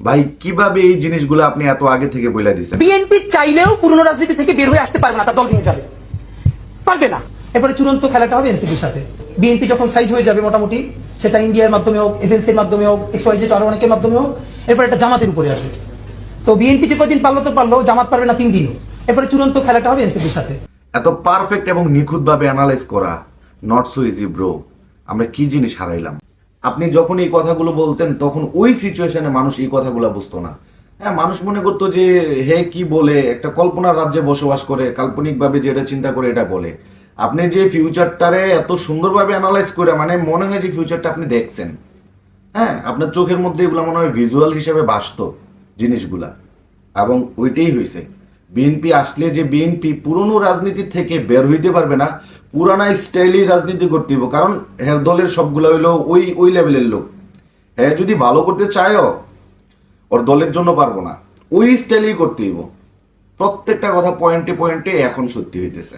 ভাই কিভাবে এই জিনিসগুলো আপনি এত আগে থেকে বলে দিছেন? বিএনপি চাইলেও পুরনো রাজনীতি থেকে বের হয়ে আসতে পারবে না, তার দল ভেঙে যাবে, পারবে না। এরপরে চূড়ান্ত খেলাটা হবে এনসিপির সাথে। বিএনপি যখন সাইজ হয়ে যাবে মোটামুটি, সেটা ইন্ডিয়ার মাধ্যমে হোক, এজেন্সির মাধ্যমে হোক, এক্সওয়াইজেড আরো অনেকের মাধ্যমে হোক, এরপর একটা জামাতের উপরে আসবে। তো বিএনপি যে কদিন পারলো তো পারলো, জামাত পারবে না 3 দিনও। এরপরে চূড়ান্ত খেলাটা হবে এনসিপির সাথে। এত পারফেক্ট এবং নিখুঁত ভাবে অ্যানালাইজ করা নট সো ইজি ব্রো। আমরা কি জিনিস হারাইলাম? আপনি যখন এই কথাগুলো বলতেন তখন ওই সিচুয়েশনে মানুষ এই কথাগুলো বুঝতো না। হ্যাঁ, মানুষ মনে করতো যে হে কি বলে, একটা কল্পনার রাজ্যে বসবাস করে, কাল্পনিকভাবে যেটা চিন্তা করে এটা বলে। আপনি যে ফিউচারটারে এত সুন্দরভাবে অ্যানালাইজ করে, মানে মনে হয় যে ফিউচারটা আপনি দেখছেন। হ্যাঁ, আপনার চোখের মধ্যে এগুলো মনে হয় ভিজুয়াল হিসেবে ভাসতো জিনিসগুলা, এবং ওইটাই হয়েছে। বিএনপি আসলে যে বিএনপি পুরনো রাজনীতি থেকে বের হইতে পারবে না, পুরানা স্টাইলেই রাজনীতি করতে হইব, কারণ হের দলের সবগুলো হইলো ওই ওই লেভেলের লোক। হ্যাঁ, যদি ভালো করতে চায়ও ওর দলের জন্য পারবো না, ওই স্টাইলেই করতে হইব। প্রত্যেকটা কথা পয়েন্টে পয়েন্টে এখন সত্যি হইতেছে।